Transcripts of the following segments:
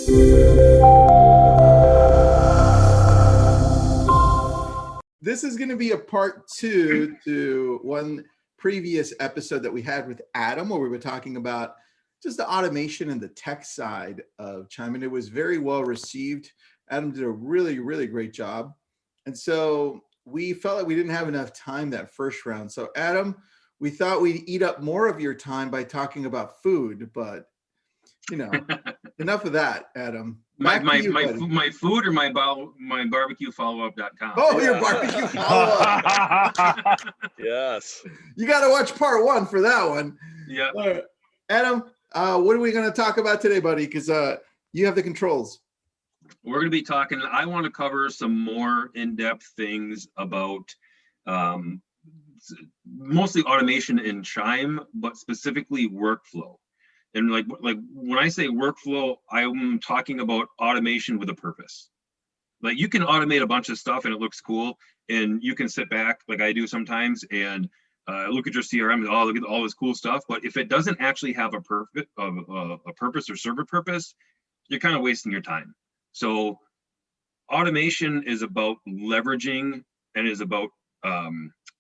This is going to be a part 2 to one previous episode that we had with Adam, where we were talking about just the automation and the tech side of Chime, and it was very well received. Adam did a really, really great job. And so we felt like we didn't have enough time that first round. So Adam, we thought we'd eat up more of your time by talking about food, but you know, enough of that, Adam. My food or my barbecue follow-up.com. Oh, your barbecue follow-up. Yes. You got to watch part 1 for that one. Yeah. Adam, what are we going to talk about today, buddy? Because you have the controls. We're going to be talking, I want to cover some more in-depth things about mostly automation in Chime, but specifically workflow. And like when I say workflow, I'm talking about automation with a purpose. Like you can automate a bunch of stuff and it looks cool, and you can sit back like I do sometimes and look at your CRM and look at all this cool stuff. But if it doesn't actually have a purpose or serve a purpose, you're kind of wasting your time. So automation is about leveraging and is about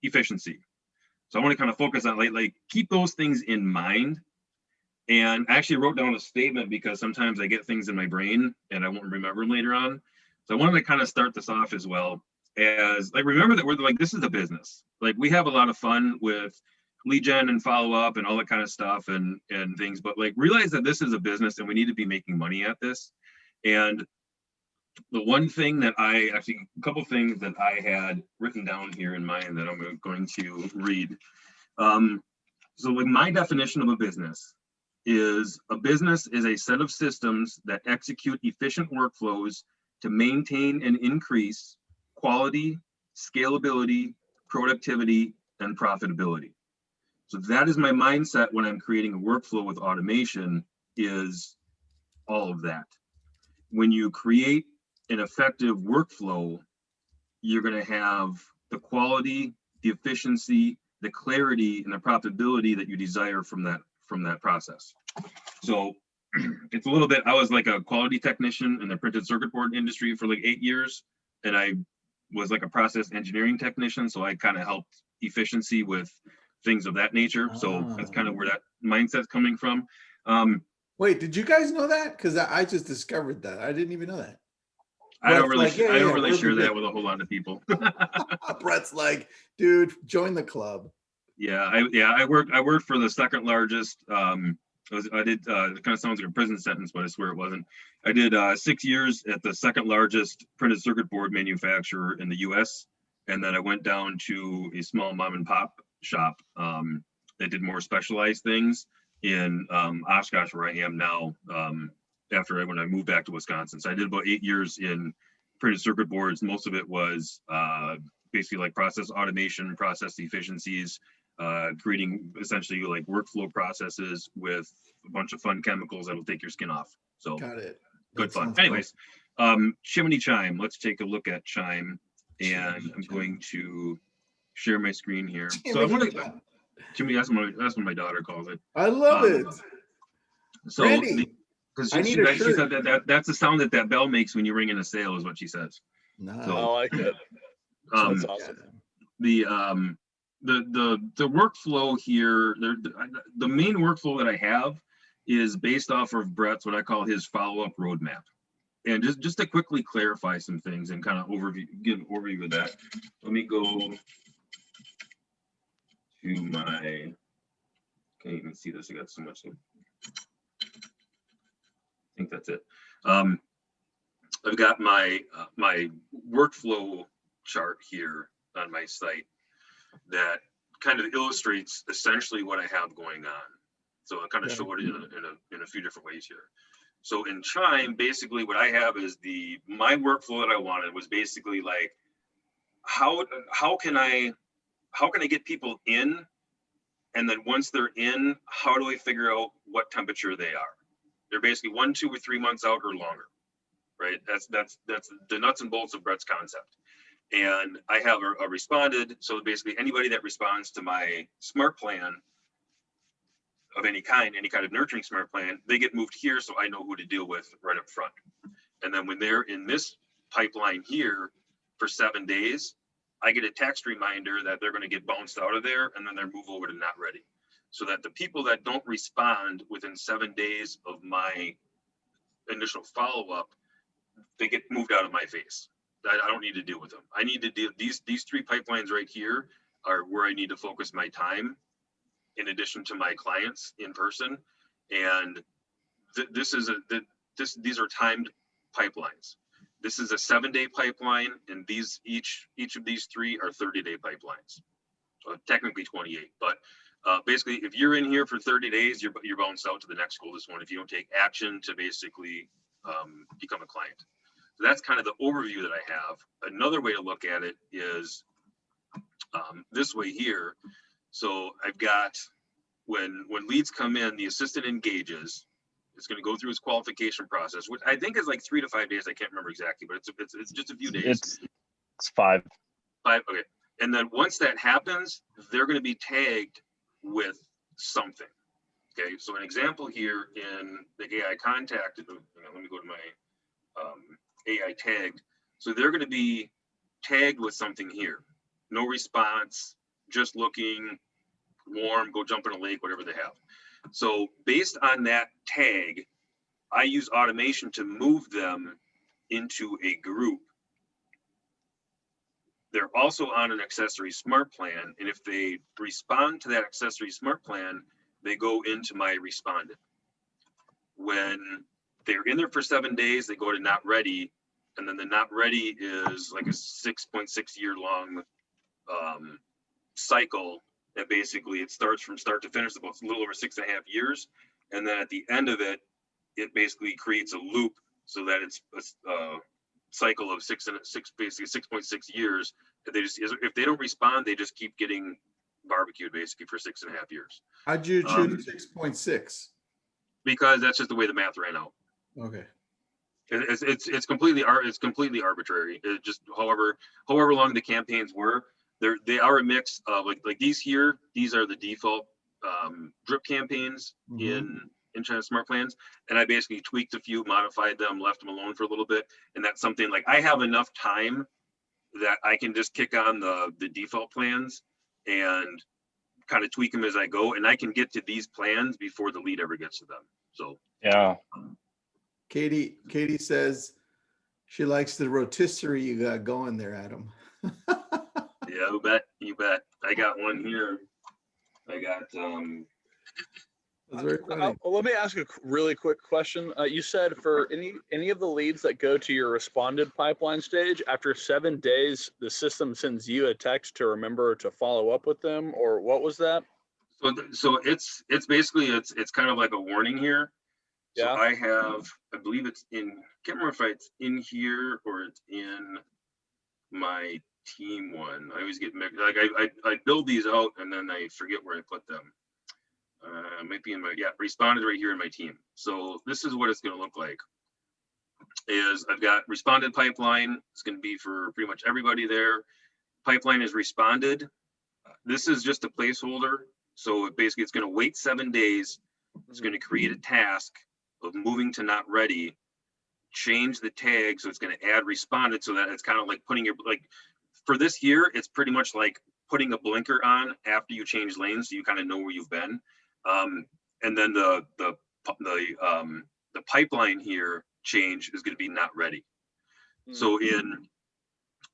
efficiency. So I want to kind of focus on like keep those things in mind. And I actually wrote down a statement because sometimes I get things in my brain and I won't remember later on. So I wanted to kind of start this off as well as like, remember that we're like, this is a business. Like we have a lot of fun with lead gen and follow up and all that kind of stuff and things, but like realize that this is a business and we need to be making money at this. And the one thing that a couple things that I had written down here in mind that I'm going to read. So like my definition of a business is a set of systems that execute efficient workflows to maintain and increase quality, scalability, productivity, and profitability. So that is my mindset when I'm creating a workflow with automation, is all of that. When you create an effective workflow, you're going to have the quality, the efficiency, the clarity, and the profitability that you desire from that process. So it's a little bit, I was like a quality technician in the printed circuit board industry for like 8 years. And I was like a process engineering technician. So I kind of helped efficiency with things of that nature. So that's kind of where that mindset's coming from. Wait, did you guys know that? Because I just discovered that. I didn't even know that. I don't really share that with a whole lot of people. Brett's like, dude, join the club. Yeah, I worked for the second largest. It kind of sounds like a prison sentence, but I swear it wasn't. I did 6 years at the second largest printed circuit board manufacturer in the U.S., and then I went down to a small mom and pop shop that did more specialized things in Oshkosh, where I am now. When I moved back to Wisconsin, so I did about 8 years in printed circuit boards. Most of it was basically like process automation, process efficiencies. Creating essentially like workflow processes with a bunch of fun chemicals that'll take your skin off. So got it. Good fun. Anyways, Chimney Chime. Let's take a look at Chime, and I'm going to share my screen here. So I want to Chimney. That's what my daughter calls it. I love it. So because she said that's the sound that bell makes when you ring in a sale, is what she says. Nice. So, I like it. That's awesome. The workflow here, the main workflow that I have is based off of Brett's, what I call his follow-up roadmap. And just to quickly clarify some things and kind of give an overview of that, let me go to my, can't even see this, I got so much. I think that's it. I've got my workflow chart here on my site that kind of illustrates essentially what I have going on. So I'll kind of show it in a few different ways here. So in Chime, basically what I have is my workflow that I wanted was basically like, how can I get people in? And then once they're in, how do I figure out what temperature they are? They're basically 1, 2, or 3 months out or longer, right? That's the nuts and bolts of Brett's concept. And I have a responded. So basically anybody that responds to my smart plan, of any kind of nurturing smart plan, they get moved here so I know who to deal with right up front. And then when they're in this pipeline here for 7 days, I get a text reminder that they're going to get bounced out of there, and then they're moved over to not ready. So that the people that don't respond within 7 days of my initial follow-up, they get moved out of my face. I don't need to deal with them. I need to deal, these 3 pipelines right here are where I need to focus my time in addition to my clients in person. And these are timed pipelines. This is a 7-day pipeline, and each of these 3 are 30-day pipelines. Technically 28, but basically, if you're in here for 30 days, you're bounced out to the next coldest one if you don't take action to basically become a client. So that's kind of the overview that I have. Another way to look at it is this way here. So I've got when leads come in, the assistant engages. It's going to go through his qualification process, which I think is like 3 to 5 days. I can't remember exactly, but it's just a few days. It's 5. 5. Okay. And then once that happens, they're going to be tagged with something. Okay. So an example here in the AI contacted, let me go to my AI tagged. So they're going to be tagged with something here. No response, just looking, warm, go jump in a lake, whatever they have. So based on that tag, I use automation to move them into a group. They're also on an accessory smart plan. And if they respond to that accessory smart plan, they go into my responded. When they're in there for 7 days, they go to not ready. And then the not ready is like a 6.6 year long cycle. That basically it starts from start to finish, about a little over 6.5 years. And then at the end of it, it basically creates a loop so that it's a cycle of basically 6.6 years. They just, if they don't respond, they just keep getting barbecued basically for 6.5 years. How'd you choose 6.6? Because that's just the way the math ran out. Okay. It's completely arbitrary. It just however long the campaigns were, they are a mix of like these here. These are the default drip campaigns in Chime smart plans, and I basically tweaked a few, modified them, left them alone for a little bit, and that's something like I have enough time that I can just kick on the default plans and kind of tweak them as I go, and I can get to these plans before the lead ever gets to them. So yeah. Katie says she likes the rotisserie you got going there, Adam. Yeah, you bet. I got one here. I got That's very funny. Let me ask a really quick question. You said for any of the leads that go to your responded pipeline stage, after 7 days, the system sends you a text to remember to follow up with them, or what was that? So it's basically it's kind of like a warning here. So Yeah. I believe it's in, can't remember if it's in here or it's in my team one. I always get mixed. Like I build these out and then I forget where I put them. Might be in my, responded right here in my team. So this is what it's going to look like. Is I've got responded pipeline. It's going to be for pretty much everybody there. Pipeline is responded. This is just a placeholder. So basically it's going to wait 7 days. It's going to create a task of moving to not ready, change the tag. So it's going to add responded, so that it's kind of like putting your, like for this here, it's pretty much like putting a blinker on after you change lanes. So you kind of know where you've been. And then the pipeline here change is going to be not ready. So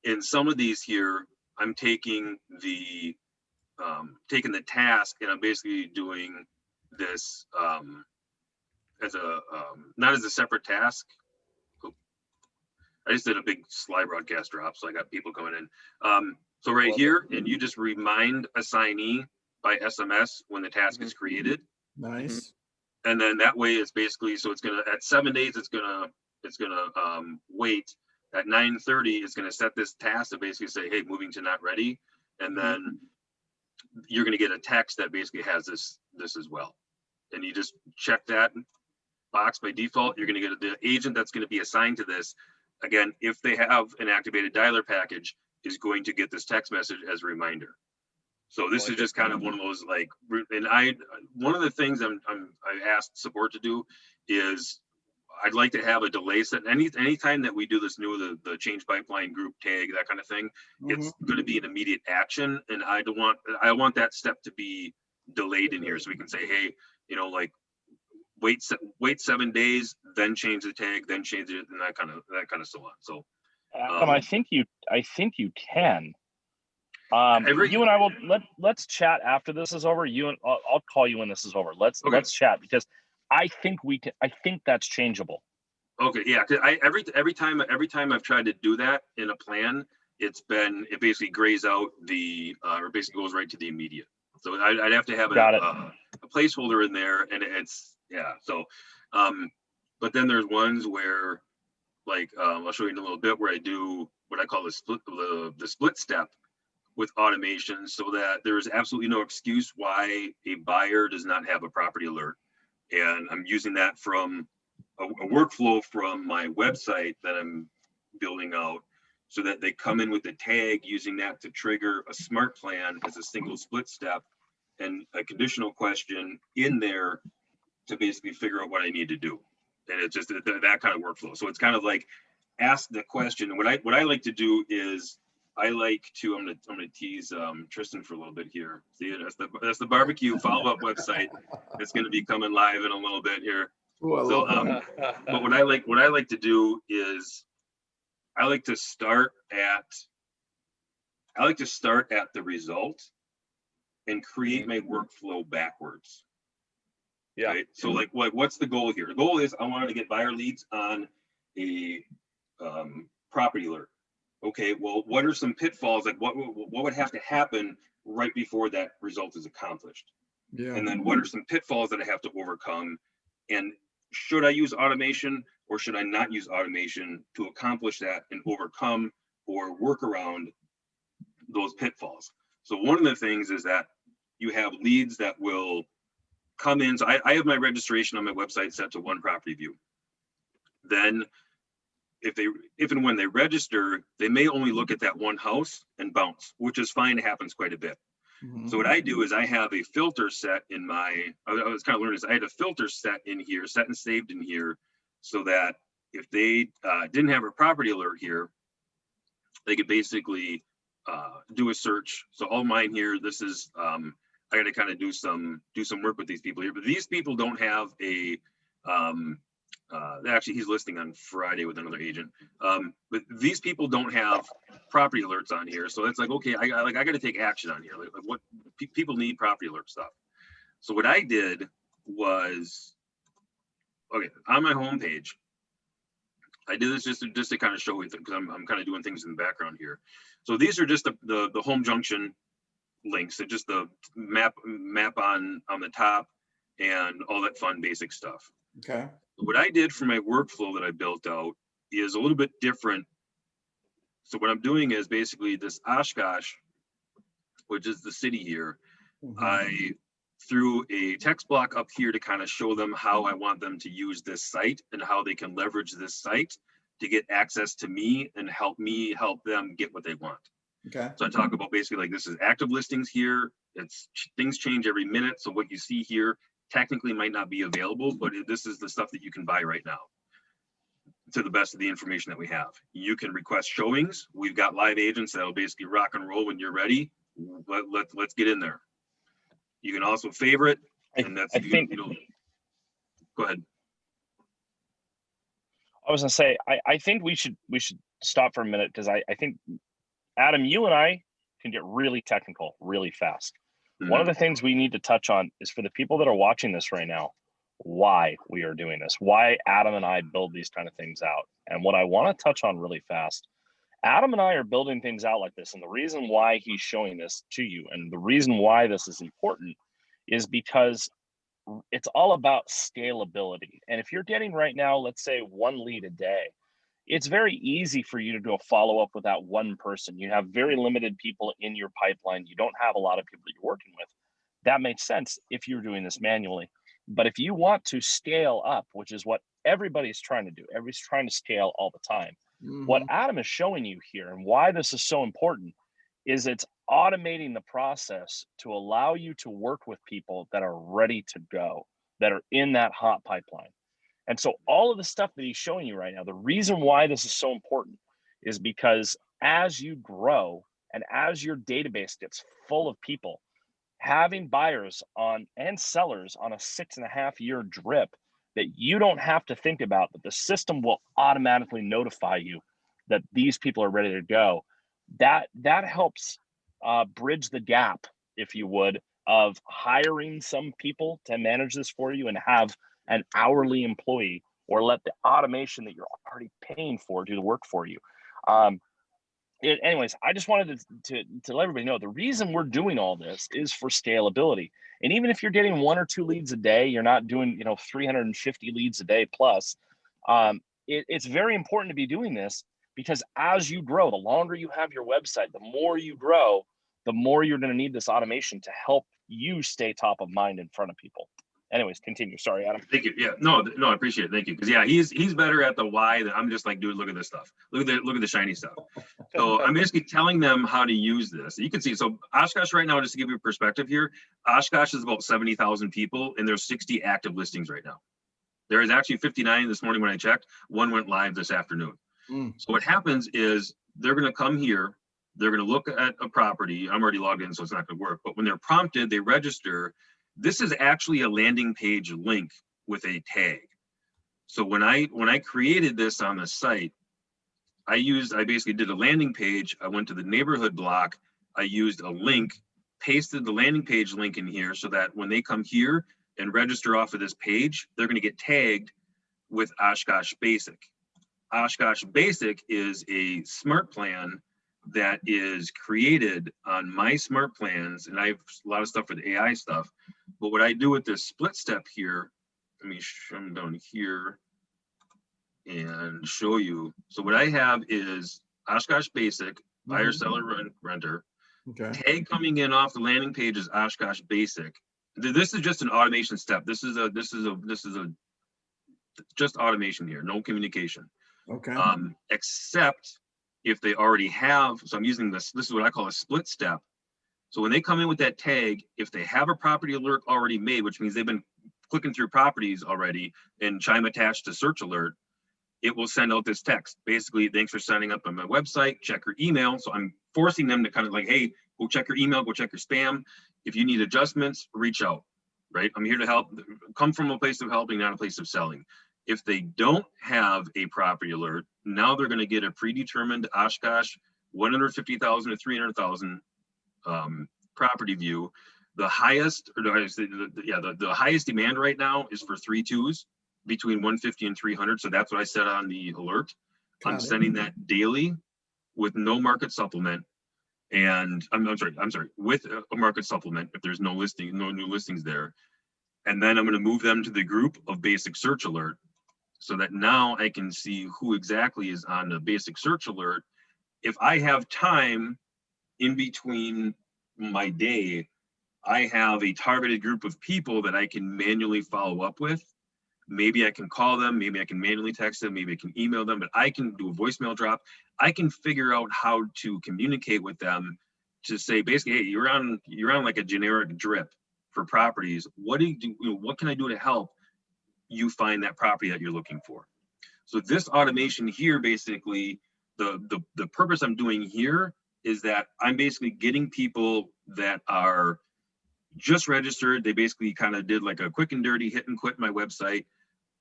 in some of these here, I'm taking the task and I'm basically doing this as a not as a separate task. I just did a big slide broadcast drop, so I got people coming in. So right here, and you just remind assignee by SMS when the task is created. Nice. And then that way it's basically, so it's gonna, at 7 days, it's gonna wait. At 9:30, it's gonna set this task to basically say, hey, moving to not ready. And then you're gonna get a text that basically has this as well. And you just check that box by default. You're gonna get the agent that's gonna be assigned to this. Again, if they have an activated dialer package, is going to get this text message as a reminder. So this is just kind of one of those like, and one of the things I asked support to do is I'd like to have a delay set. Anytime that we do this new, the change pipeline group tag, that kind of thing, it's going to be an immediate action. And I want that step to be delayed in here so we can say, hey, like wait 7 days, then change the tag, then change it, and that kind of so on. So Adam, I think you can. You and I will let's chat after this is over. I'll call you when this is over. Let's chat, because I think that's changeable. Okay, yeah, because every time I've tried to do that in a plan, it basically grays out or basically goes right to the immediate. So I'd have to have a placeholder in there, and so but then there's ones where, like, I'll show you in a little bit, where I do what I call the split step with automation, so that there's absolutely no excuse why a buyer does not have a property alert. And I'm using that from a workflow from my website that I'm building out, so that they come in with the tag, using that to trigger a smart plan as a single split step and a conditional question in there to basically figure out what I need to do. And it's just that kind of workflow. So it's kind of like, ask the question. And what I like to do is, I'm gonna tease Tristan for a little bit here. See, that's the barbecue follow-up website. It's gonna be coming live in a little bit here. Ooh, but what I like to do is, I like to start at the result and create my workflow backwards. Yeah. Right? So like, what's the goal here? The goal is, I wanted to get buyer leads on a property alert. Okay, well, what are some pitfalls? Like, what would have to happen right before that result is accomplished? yeah. And then what are some pitfalls that I have to overcome? And should I use automation, or should I not use automation to accomplish that and overcome or work around those pitfalls? So one of the things is that you have leads that will come in. So I have my registration on my website set to one property view. Then if and when they register, they may only look at that one house and bounce, which is fine. It happens quite a bit. So what I do is, I have a filter set in I was kind of learning this. I had a filter set in here, set and saved in here, so that if they didn't have a property alert here, they could basically do a search. So all mine here, this is, I got to kind of do some work with these people here, but these people don't have a, actually he's listing on Friday with another agent. But these people don't have property alerts on here. So it's like, okay, I got to take action on here. Like what people need property alert stuff. So what I did was, okay, on my homepage, I did this just to kind of show you, because I'm kind of doing things in the background here. So these are just the home junction links. They're just the map on the top and all that fun basic stuff. Okay. What I did for my workflow that I built out is a little bit different. So what I'm doing is basically this Oshkosh, which is the city here, I threw a text block up here to kind of show them how I want them to use this site and how they can leverage this site to get access to me and help them get what they want. Okay. So I talk about basically, like, this is active listings here. Things change every minute. So what you see here technically might not be available, but this is the stuff that you can buy right now to the best of the information that we have. You can request showings. We've got live agents that'll basically rock and roll when you're ready. Let's get in there. You can also favorite, and that's, go ahead. I was gonna say, I think we should stop for a minute, because I think, Adam, you and I can get really technical really fast. One of the things we need to touch on is, for the people that are watching this right now, why we are doing this, why Adam and I build these kind of things out. And what I want to touch on really fast, Adam and I are building things out like this. And the reason why he's showing this to you, and the reason why this is important, is because it's all about scalability. And if you're getting right now, let's say 1 lead a day, it's very easy for you to do a follow-up with that one person. You have very limited people in your pipeline. You don't have a lot of people that you're working with. That makes sense if you're doing this manually. But if you want to scale up, which is what everybody's trying to do, everybody's trying to scale all the time. What Adam is showing you here, and why this is so important, is it's automating the process to allow you to work with people that are ready to go, that are in that hot pipeline. And so all of the stuff that he's showing you right now, the reason why this is so important is because as you grow and as your database gets full of people, having buyers on and sellers on a 6.5-year drip that you don't have to think about, that the system will automatically notify you that these people are ready to go. That helps bridge the gap, if you would, of hiring some people to manage this for you and have an hourly employee, or let the automation that you're already paying for do the work for you. Anyways, I just wanted to let everybody know the reason we're doing all this is for scalability. And even if you're getting 1 or 2 leads a day, you're not doing 350 leads a day plus. It's very important to be doing this, because as you grow, the longer you have your website, the more you grow, the more you're going to need this automation to help you stay top of mind in front of people. Anyways, continue. Sorry, Adam. Thank you. Yeah, no, I appreciate it. Thank you. Because yeah, he's better at the why than I'm just like, dude, look at this stuff. Look at the shiny stuff. So I'm basically telling them how to use this. You can see, so Oshkosh right now, just to give you a perspective here, Oshkosh is about 70,000 people, and there's 60 active listings right now. There is actually 59 this morning when I checked. One went live this afternoon. So what happens is they're going to come here. They're going to look at a property. I'm already logged in, so it's not going to work. But when they're prompted, they register. This is actually a landing page link with a tag. So when I created this on the site, I basically did a landing page. I went to the neighborhood block. I used a link, pasted the landing page link in here so that when they come here and register off of this page, they're going to get tagged with Oshkosh Basic. Oshkosh Basic is a smart plan that is created on my smart plans, and I have a lot of stuff for the AI stuff. But what I do with this split step here, let me come down here and show you. So what I have is Oshkosh Basic, buyer, seller, renter. Okay. Tag coming in off the landing page is Oshkosh Basic. This is just an automation step. This is just automation here, no communication. Okay. Except if they already have, so I'm using this is what I call a split step. So when they come in with that tag, if they have a property alert already made, which means they've been clicking through properties already and Chime attached to search alert, it will send out this text. Basically, thanks for signing up on my website, check your email. So I'm forcing them to kind of like, hey, go check your email, go check your spam. If you need adjustments, reach out, right? I'm here to help. Come from a place of helping, not a place of selling. If they don't have a property alert, now they're going to get a predetermined Oshkosh 150,000 to 300,000 property view. The highest, or the highest demand right now is for 3 2s between 150 and 300. So that's what I said on the alert. I'm sending that daily with no market supplement, and I'm sorry, with a market supplement if there's no new listings there, and then I'm going to move them to the group of basic search alert, so that now I can see who exactly is on the basic search alert. If I have time in between my day, I have a targeted group of people that I can manually follow up with. Maybe I can call them, maybe I can manually text them, maybe I can email them, but I can do a voicemail drop. I can figure out how to communicate with them to say, basically, hey, you're on like a generic drip for properties. What do you do? What can I do to help you find that property that you're looking for? So this automation here, basically, the purpose I'm doing here is that I'm basically getting people that are just registered. They basically kind of did like a quick and dirty hit and quit my website.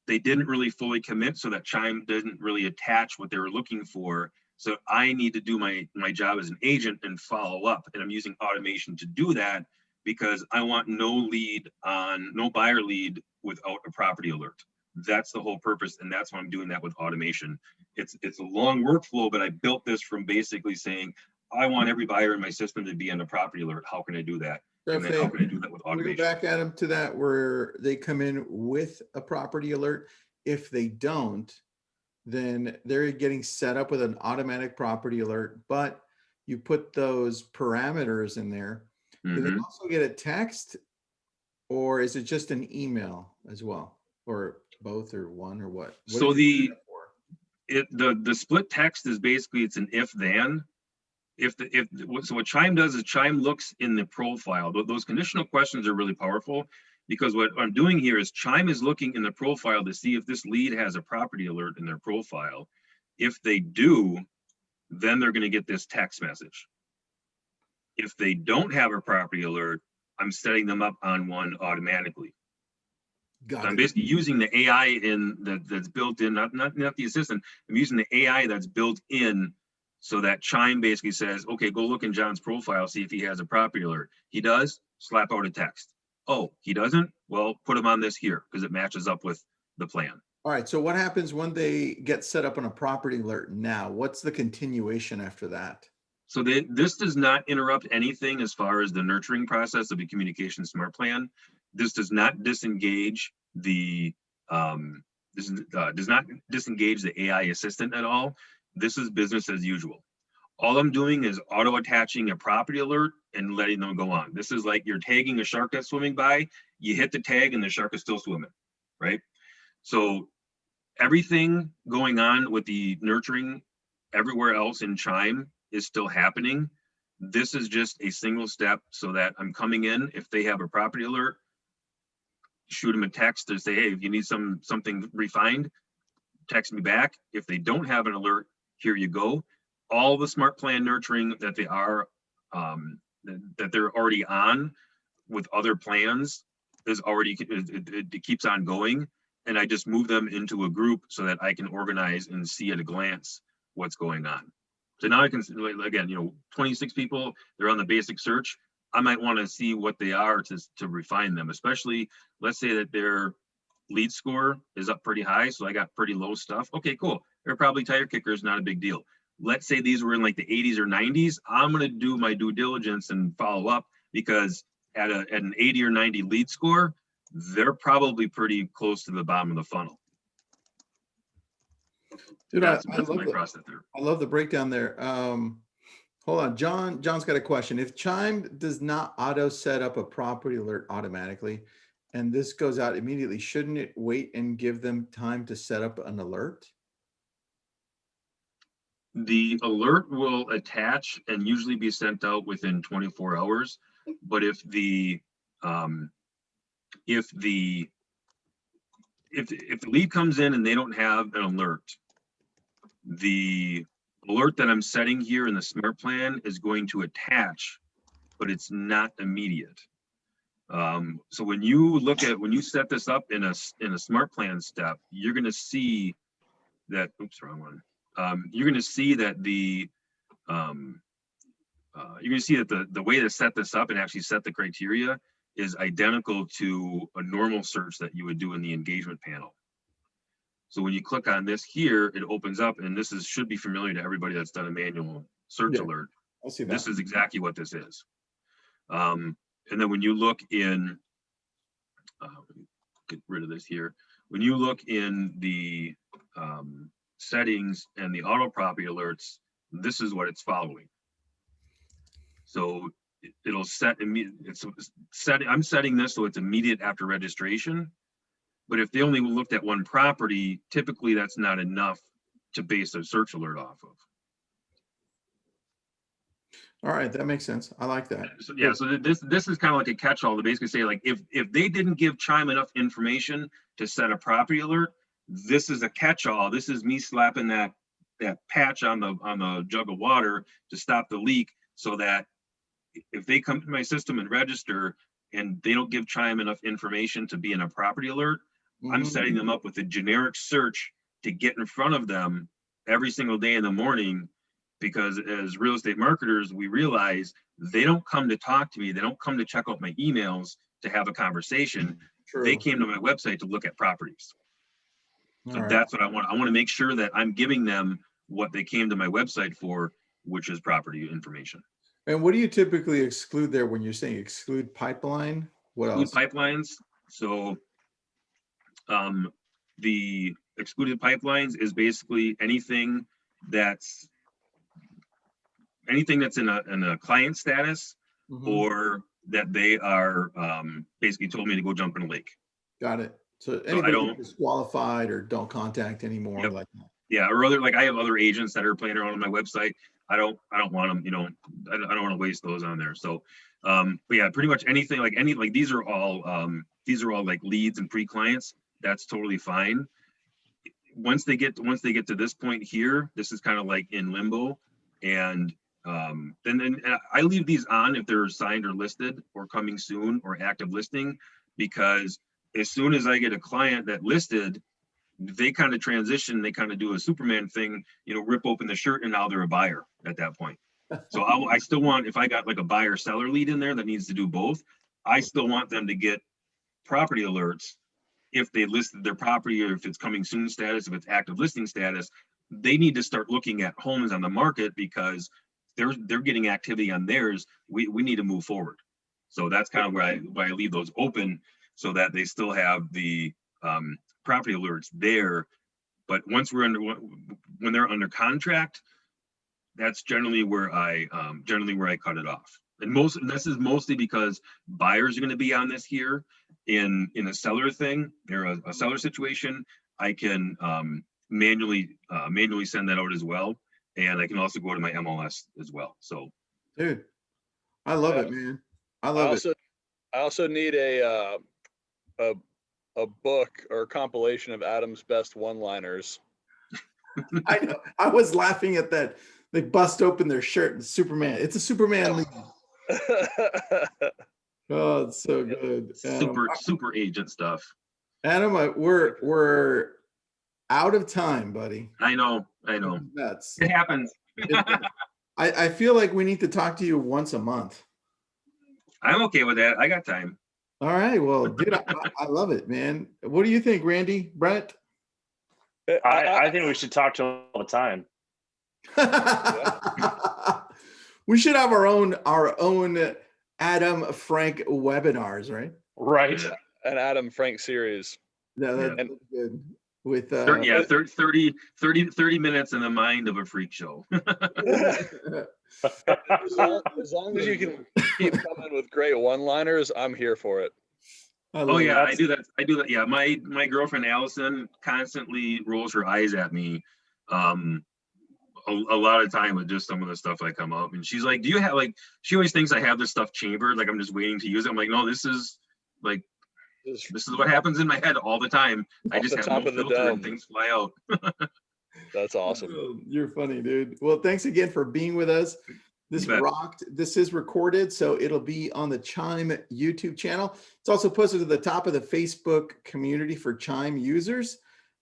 They didn't really fully commit, so that Chime didn't really attach what they were looking for. So I need to do my job as an agent and follow up. And I'm using automation to do that because I want no buyer lead without a property alert. That's the whole purpose. And that's why I'm doing that with automation. It's a long workflow, but I built this from basically saying, I want every buyer in my system to be on a property alert. How can I do that? And then how can I do that with automation? Go back at them to that where they come in with a property alert. If they don't, then they're getting set up with an automatic property alert, but you put those parameters in there. Do they also get a text, or is it just an email as well, or both, or one, or what? So the split text is basically, it's an if then. So what Chime does is Chime looks in the profile. Those conditional questions are really powerful, because what I'm doing here is Chime is looking in the profile to see if this lead has a property alert in their profile. If they do, then they're going to get this text message. If they don't have a property alert, I'm setting them up on one automatically. So I'm basically using the AI that's built in, not the assistant. I'm using the AI that's built in, so that Chime basically says, okay, go look in John's profile, see if he has a property alert. He does, slap out a text. Oh, he doesn't? Well, put him on this here, because it matches up with the plan. All right. So what happens when they get set up on a property alert now? What's the continuation after that? So this does not interrupt anything as far as the nurturing process of the communication smart plan. This does not disengage the does not disengage the AI assistant at all. This is business as usual. All I'm doing is auto attaching a property alert and letting them go on. This is like you're tagging a shark that's swimming by. You hit the tag and the shark is still swimming, right? So everything going on with the nurturing everywhere else in Chime is still happening. This is just a single step, so that I'm coming in. If they have a property alert, shoot them a text to say, hey, if you need something refined, text me back. If they don't have an alert, here you go. All the smart plan nurturing that they are that they're already on with other plans is already, it keeps on going, and I just move them into a group so that I can organize and see at a glance what's going on. So now I can, again, 26 people, they're on the basic search. I might want to see what they are to refine them, especially let's say that their lead score is up pretty high. So I got pretty low stuff. Okay, cool. They're probably tire kickers, not a big deal. Let's say these were in like the 80s or 90s. I'm going to do my due diligence and follow up, because at an 80 or 90 lead score, they're probably pretty close to the bottom of the funnel. Dude, I love the breakdown there. Hold on, John's got a question. If Chime does not auto set up a property alert automatically, and this goes out immediately, shouldn't it wait and give them time to set up an alert? The alert will attach and usually be sent out within 24 hours. But if the lead comes in and they don't have an alert, the alert that I'm setting here in the smart plan is going to attach, but it's not immediate. So when you set this up in a smart plan step, you're going to see that, oops, wrong one. You're going to see that the way to set this up and actually set the criteria is identical to a normal search that you would do in the engagement panel. So when you click on this here, it opens up, and this should be familiar to everybody that's done a manual search alert. I see that. This is exactly what this is. And then when you look in, get rid of this here. When you look in the settings and the auto property alerts, this is what it's following. So it'll set I'm setting this so it's immediate after registration. But if they only looked at one property, typically that's not enough to base a search alert off of. All right, that makes sense. I like that. So, yeah, so this is kind of like a catch-all to basically say, like, if they didn't give Chime enough information to set a property alert, this is a catch-all. This is me slapping that patch on the jug of water to stop the leak, so that if they come to my system and register and they don't give Chime enough information to be in a property alert, I'm setting them up with a generic search to get in front of them every single day in the morning. Because as real estate marketers, we realize they don't come to talk to me. They don't come to check out my emails to have a conversation. True. They came to my website to look at properties. So that's what I want. I want to make sure that I'm giving them what they came to my website for, which is property information. And what do you typically exclude there when you're saying exclude pipeline? What else? Exclude pipelines. So the excluded pipelines is basically anything that's in a client status, or that they are basically told me to go jump in a lake. Got it. So anybody disqualified or don't contact anymore, like that. Yeah, or other, like I have other agents that are playing around on my website. I don't want them, I don't want to waste those on there. So, but yeah, pretty much anything, like these are all like leads and pre-clients. That's totally fine. Once they get to this point here, this is kind of like in limbo, and then I leave these on if they're signed or listed or coming soon or active listing, because as soon as I get a client that listed, they kind of transition, they kind of do a Superman thing, rip open the shirt, and now they're a buyer at that point. So I still want, if I got like a buyer seller lead in there that needs to do both, I still want them to get property alerts if they listed their property, or if it's coming soon status, if it's active listing status. They need to start looking at homes on the market because they're getting activity on theirs. We need to move forward. So that's kind of where I leave those open, so that they still have the property alerts there. But once when they're under contract, that's generally where I cut it off. And this is mostly because buyers are going to be on this here. In a seller thing, or a seller situation, I can manually send that out as well, and I can also go to my MLS as well. So, dude, I love it, man. I love it. I also need a book or compilation of Adam's best one-liners. I know. I was laughing at that. They bust open their shirt and Superman. It's a Superman lead. Oh, it's so good. Super agent stuff. Adam, we're out of time, buddy. I know. That's it happens. I feel like we need to talk to you once a month. I'm okay with that. I got time. All right. Well, dude, I love it, man. What do you think, Randy? Brett? I think we should talk to him all the time. We should have our own Adam Frank webinars, right? Right. An Adam Frank series. No, that's good. With 30 minutes in the mind of a freak show. as long as you can keep coming with great one-liners, I'm here for it. Oh yeah, I do that. Yeah, my girlfriend Allison constantly rolls her eyes at me. A lot of time with just some of the stuff I come up, and she's like, "Do you have like?" She always thinks I have this stuff chambered, like I'm just waiting to use it. I'm like, no, this is what happens in my head all the time. I just have no filter and things fly out. That's awesome. Oh, you're funny, dude. Well, thanks again for being with us. This rocked. This is recorded, so it'll be on the Chime YouTube channel. It's also posted to the top of the Facebook community for Chime users.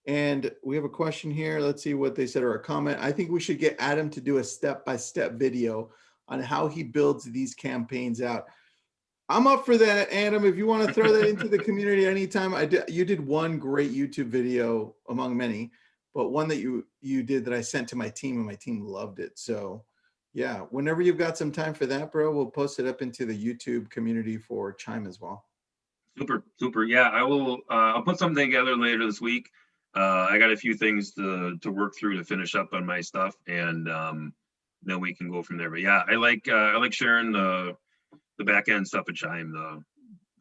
And we have a question here. Let's see what they said, or a comment. I think we should get Adam to do a step-by-step video on how he builds these campaigns out. I'm up for that, Adam. If you want to throw that into the community anytime. You did one great YouTube video among many, but one that you did that I sent to my team, and my team loved it. So yeah, whenever you've got some time for that, bro, we'll post it up into the YouTube community for Chime as well. Super. Yeah, I will. I'll put something together later this week. I got a few things to work through to finish up on my stuff, and then we can go from there. But yeah, I like sharing the back end stuff at Chime. The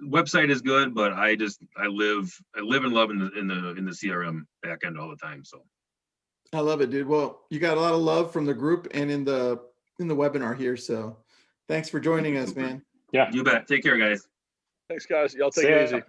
website is good, but I live and love in the CRM back end all the time. So I love it, dude. Well, you got a lot of love from the group and in the webinar here. So thanks for joining us, man. Yeah, you bet. Take care, guys. Thanks, guys. Y'all take it easy.